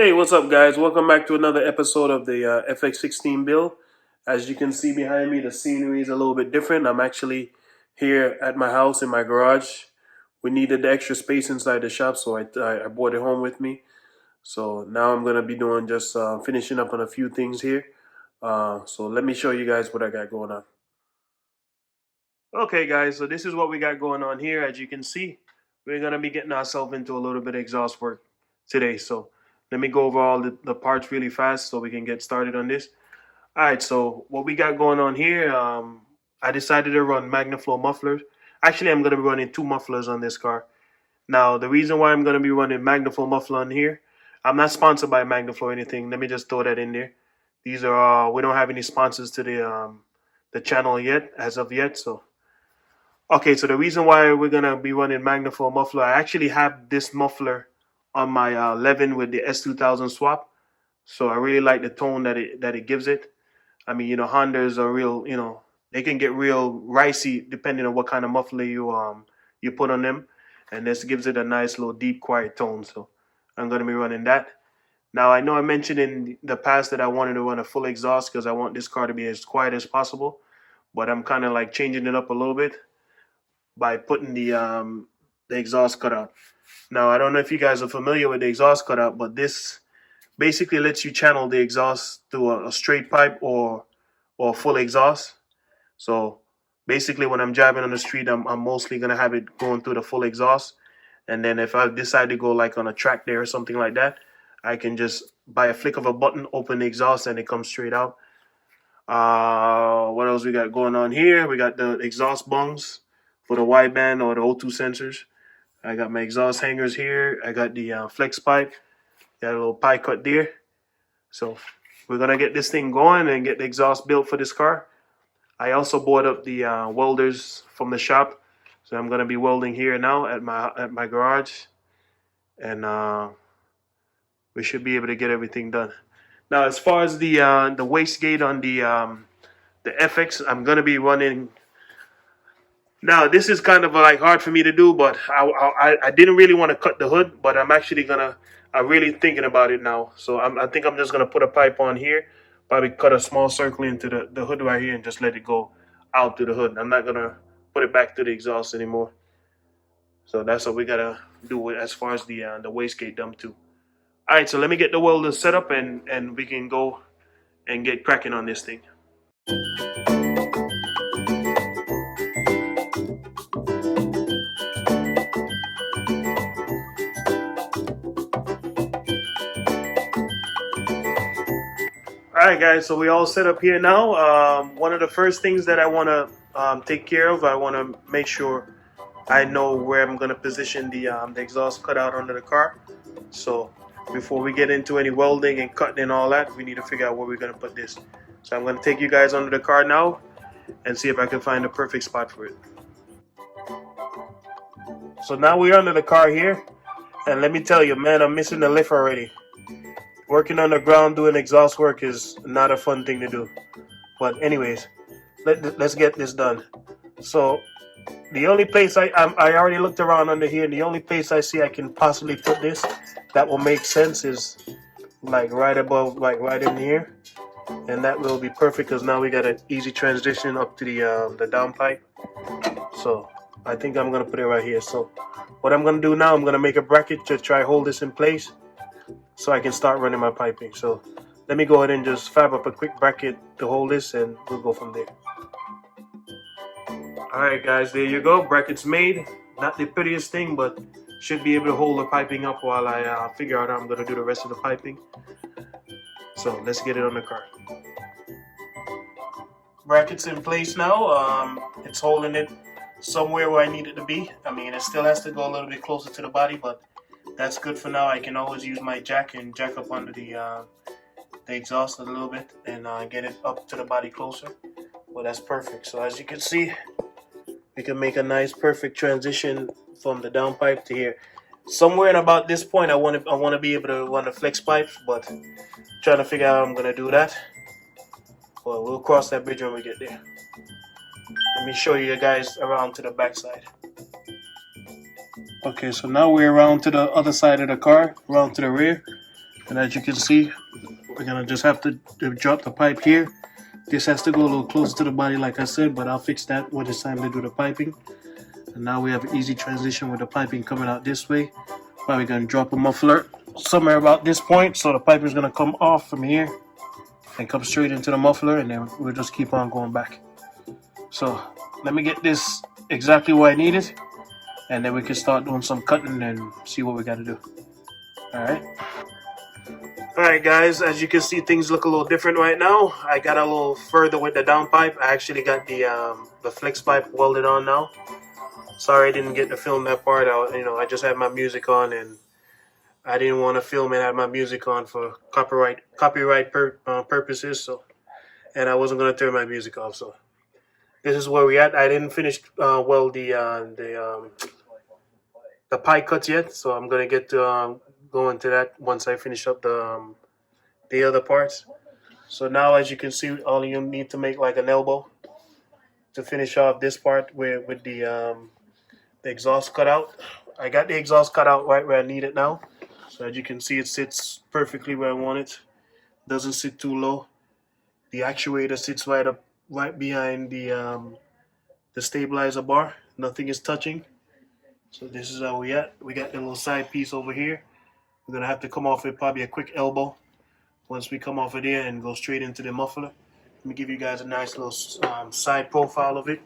Hey, what's up, guys? Welcome back to another episode of the FX16 build. As you can see behind me, the scenery is a little bit different. I'm actually here at my house in my garage. We needed the extra space inside the shop, so I brought it home with me. So now I'm going to be doing just finishing up on a few things here. So let me show you guys what I got going on. Okay, guys, so this is what we got going on here. As you can see, we're going to be getting ourselves into a little bit of exhaust work today. So let me go over all the parts really fast so we can get started on this. All right, so what we got going on here, I decided to run MagnaFlow mufflers. Actually, I'm going to be running two mufflers on this car. Now, the reason why I'm going to be running MagnaFlow muffler on here, I'm not sponsored by MagnaFlow or anything. Let me just throw that in there. These are we don't have any sponsors to the channel yet, as of yet. So, okay, so the reason why we're going to be running MagnaFlow muffler, I actually have this muffler on my Levin with the S2000 swap. So I really like the tone that it gives it. I mean, Hondas are real, they can get real ricey depending on what kind of muffler you put on them. And this gives it a nice little deep, quiet tone. So I'm going to be running that. Now, I know I mentioned in the past that I wanted to run a full exhaust because I want this car to be as quiet as possible. But I'm kind of like changing it up a little bit by putting the exhaust cutout. Now, I don't know if you guys are familiar with the exhaust cutout, but this basically lets you channel the exhaust through a straight pipe or full exhaust. So basically, when I'm driving on the street, I'm mostly gonna have it going through the full exhaust. And then if I decide to go like on a track day or something like that, I can just by a flick of a button open the exhaust and it comes straight out. What else we got going on here? We got the exhaust bungs for the wideband or the O2 sensors. I got my exhaust hangers here. I got the flex pipe. Got a little pie cut there. So we're gonna get this thing going and get the exhaust built for this car. I also bought up the welders from the shop, so I'm gonna be welding here now at my garage, and we should be able to get everything done. Now, as far as the wastegate on the FX, I'm gonna be running. Now, this is kind of like hard for me to do, but I didn't really want to cut the hood, but I'm really thinking about it now. So I think I'm just gonna put a pipe on here, probably cut a small circle into the hood right here and just let it go out to the hood. I'm not gonna put it back to the exhaust anymore. So that's what we gotta do as far as the wastegate dump too. All right, so let me get the welder set up and we can go and get cracking on this thing. All right, guys, so we all set up here now. One of the first things that I want to take care of, I want to make sure I know where I'm going to position the exhaust cutout under the car. So before we get into any welding and cutting and all that, we need to figure out where we're going to put this. So I'm going to take you guys under the car now and see if I can find the perfect spot for it. So now we're under the car here, and let me tell you, man, I'm missing the lift already. Working on the ground doing exhaust work is not a fun thing to do. But anyways, let's get this done. So the only place I already looked around under here, and the only place I see I can possibly put this that will make sense is like right above, like right in here. And that will be perfect because now we got an easy transition up to the downpipe. So I think I'm going to put it right here. So what I'm going to do now, I'm going to make a bracket to try hold this in place, so I can start running my piping. So let me go ahead and just fab up a quick bracket to hold this and we'll go from there. Alright guys, there you go, brackets made. Not the prettiest thing, but should be able to hold the piping up while I figure out how I'm going to do the rest of the piping. So let's get it on the car. Brackets in place now. It's holding it somewhere where I need it to be. I mean, it still has to go a little bit closer to the body, but that's good for now. I can always use my jack and jack up under the exhaust a little bit and get it up to the body closer. Well, that's perfect. So as you can see, we can make a nice perfect transition from the downpipe to here. Somewhere in about this point, I want to be able to run the flex pipe, but trying to figure out how I'm gonna do that. Well, we'll cross that bridge when we get there. Let me show you guys around to the back side. Okay, so now we're around to the other side of the car, around to the rear. And as you can see, we're gonna just have to drop the pipe here. This has to go a little closer to the body like I said, but I'll fix that when it's time to do the piping. And now we have an easy transition with the piping coming out this way. Probably gonna drop a muffler somewhere about this point, so the pipe is gonna come off from here and come straight into the muffler, and then we'll just keep on going back. So let me get this exactly where I need it, and then we can start doing some cutting and see what we gotta do. Alright guys, as you can see, things look a little different right now. I got a little further with the down pipe. I actually got the flex pipe welded on now. Sorry I didn't get to film that part out. I just had my music on, and I didn't want to film and have my music on for copyright purposes. So, and I wasn't gonna turn my music off. So this is where we at. I didn't finish weld the pie cuts yet, so I'm gonna get to go into that once I finish up the other parts. So now, as you can see, all you need to make like an elbow to finish off this part with the exhaust cut out. I got the exhaust cut out right where I need it now. So as you can see, it sits perfectly where I want it. Doesn't sit too low. The actuator sits right behind the stabilizer bar. Nothing is touching. So this is how we at. We got the little side piece over here. We're gonna have to come off with probably a quick elbow once we come off of there and go straight into the muffler. Let me give you guys a nice little side profile of it.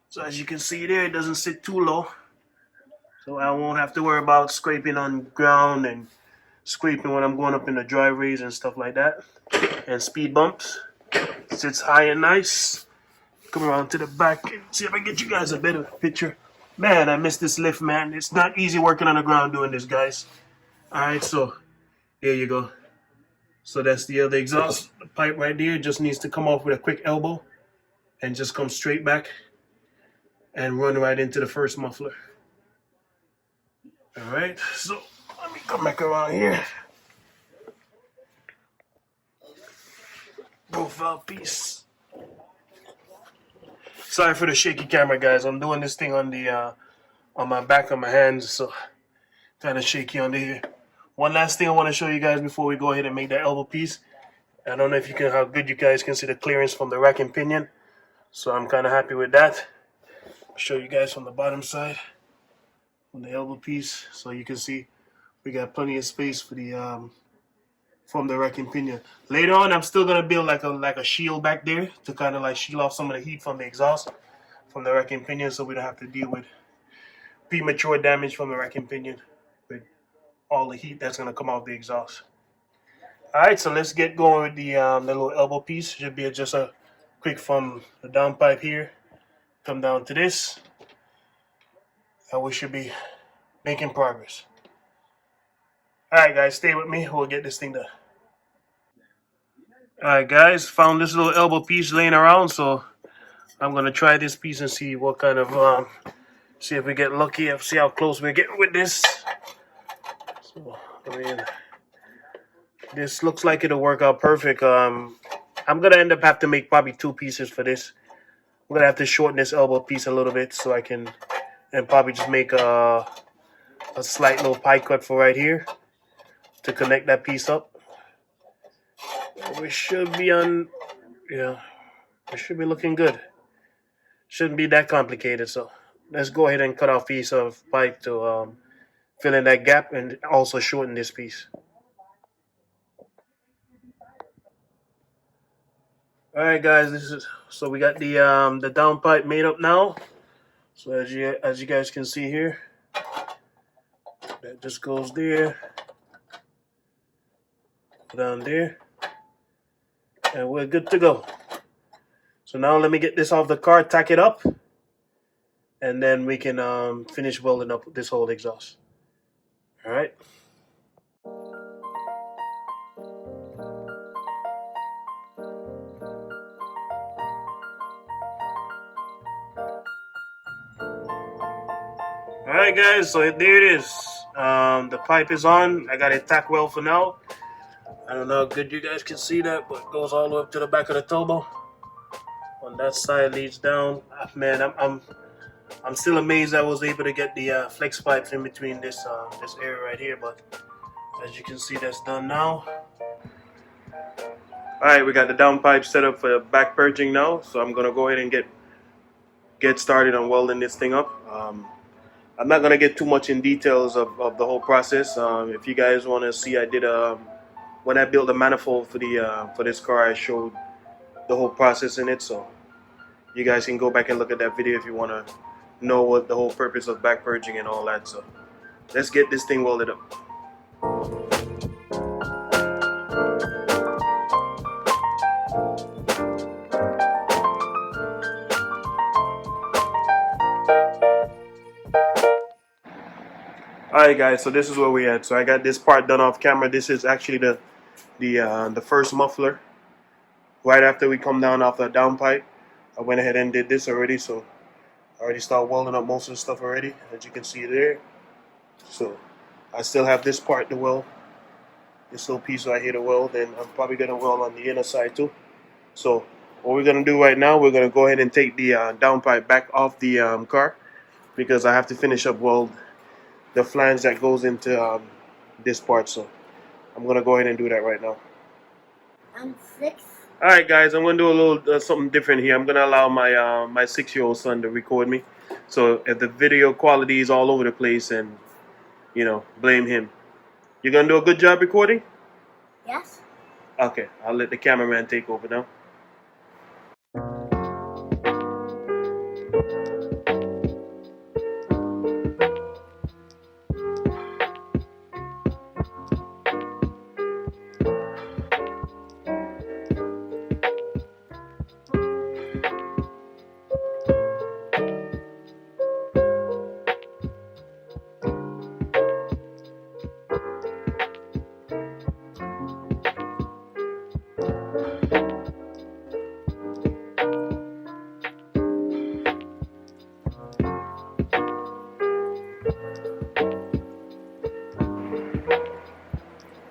So as you can see there, it doesn't sit too low. So I won't have to worry about scraping on ground and scraping when I'm going up in the driveways and stuff like that. And speed bumps. It sits high and nice. Come around to the back and see if I can get you guys a better picture. Man, I missed this lift, man. It's not easy working on the ground doing this, guys. Alright, so there you go. So that's the other exhaust pipe right there. It just needs to come off with a quick elbow and just come straight back and run right into the first muffler. Alright, so let me come back around here. Profile piece. Sorry for the shaky camera, guys. I'm doing this thing on the on my back of my hands, so kind of shaky under here. One last thing I want to show you guys before we go ahead and make that elbow piece. I don't know if you can, how good you guys can see the clearance from the rack and pinion. So I'm kind of happy with that. I'll show you guys from the bottom side on the elbow piece, so you can see we got plenty of space for the from the rack and pinion. Later on, I'm still gonna build like a shield back there to kind of like shield off some of the heat from the exhaust from the rack and pinion, so we don't have to deal with premature damage from the rack and pinion with all the heat that's gonna come off the exhaust. All right, so let's get going with the little elbow piece. Should be just a quick from the down pipe here, come down to this, and we should be making progress. All right, guys, stay with me. We'll get this thing done. All right, guys, found this little elbow piece laying around, so I'm gonna try this piece and see what kind of see if we get lucky, see how close we get with this. So, I mean, this looks like it'll work out perfect. I'm gonna end up have to make probably two pieces for this. I'm gonna have to shorten this elbow piece a little bit so I can, and probably just make a slight little pie cut for right here to connect that piece up. We should be on, yeah, we should be looking good. Shouldn't be that complicated. So let's go ahead and cut off a piece of pipe to fill in that gap and also shorten this piece. All right, guys, this is, so we got the down pipe made up now. So as you guys can see here, that just goes there, down there, and we're good to go. So now let me get this off the car, tack it up, and then we can finish welding up this whole exhaust. All right. Alright guys, so there it is. The pipe is on. I got it tacked well for now. I don't know how good you guys can see that, but it goes all the way up to the back of the turbo. On that side leads down. Man, I'm still amazed I was able to get the flex pipes in between this area right here, but As you can see, that's done now. Alright, we got the downpipe set up for back purging now, so I'm gonna go ahead and get started on welding this thing up. I'm not gonna get too much in details of the whole process. If you guys want to see, I did when I built the manifold for the for this car, I showed the whole process in it, so you guys can go back and look at that video if you want to know what the whole purpose of back purging and all that. So let's get this thing welded up. Alright guys, so this is where we at. So I got this part done off camera. This is actually the first muffler. Right after we come down off the downpipe, I went ahead and did this already. So I already started welding up most of the stuff already, as you can see there. So I still have this part to weld, this little piece right here to weld, and I'm probably gonna weld on the inner side too. So what we're gonna do right now, we're gonna go ahead and take the downpipe back off the car, because I have to finish up weld the flange that goes into this part. So I'm gonna go ahead and do that right now. I'm 6. Alright guys, I'm gonna do a little something different here. I'm gonna allow my my 6-year-old son to record me. So if the video quality is all over the place, and you know, blame him. You're gonna do a good job recording? Yes. Okay, I'll let the cameraman take over now.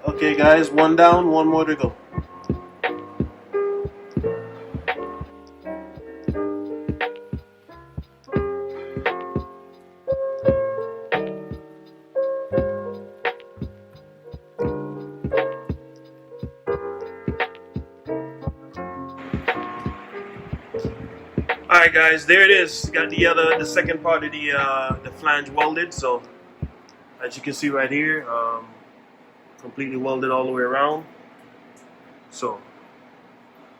Okay guys, one down, one more to go. Alright guys, there it is. Got the second part of the flange welded. So as you can see right here, completely welded all the way around. So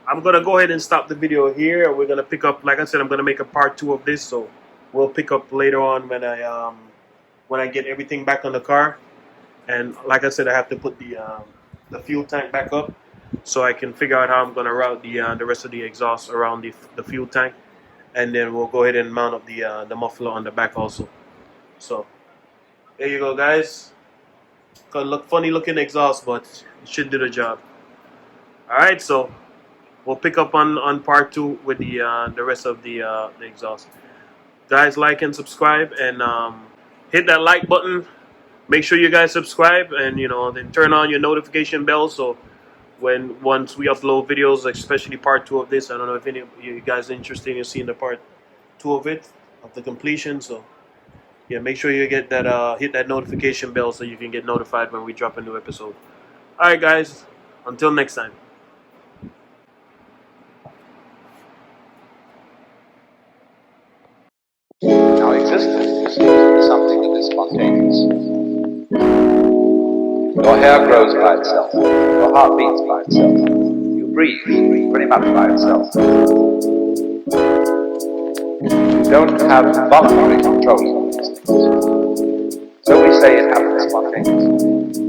I'm gonna go ahead and stop the video here. We're gonna pick up, like I said, I'm gonna make a part 2 of this. So we'll pick up later on when I get everything back on the car. And like I said, I have to put the fuel tank back up, so I can figure out how I'm gonna route the rest of the exhaust around the fuel tank, and then we'll go ahead and mount up the muffler on the back also. So there you go guys. Gonna look funny looking exhaust, but it should do the job. Alright, so we'll pick up on part 2 with the rest of the exhaust. Guys, like and subscribe, and hit that like button. Make sure you guys subscribe, and you know, then turn on your notification bell, so once we upload videos, especially part 2 of this, I don't know if any of you guys are interested in seeing the part 2 of it, of the completion. So yeah, make sure you get that hit that notification bell so you can get notified when we drop a new episode. Alright guys, until next time. Our existence is something that is spontaneous. Your hair grows by itself. Your heart beats by itself. You breathe pretty much by itself. You don't have voluntary control of these things. So we say it happens spontaneously.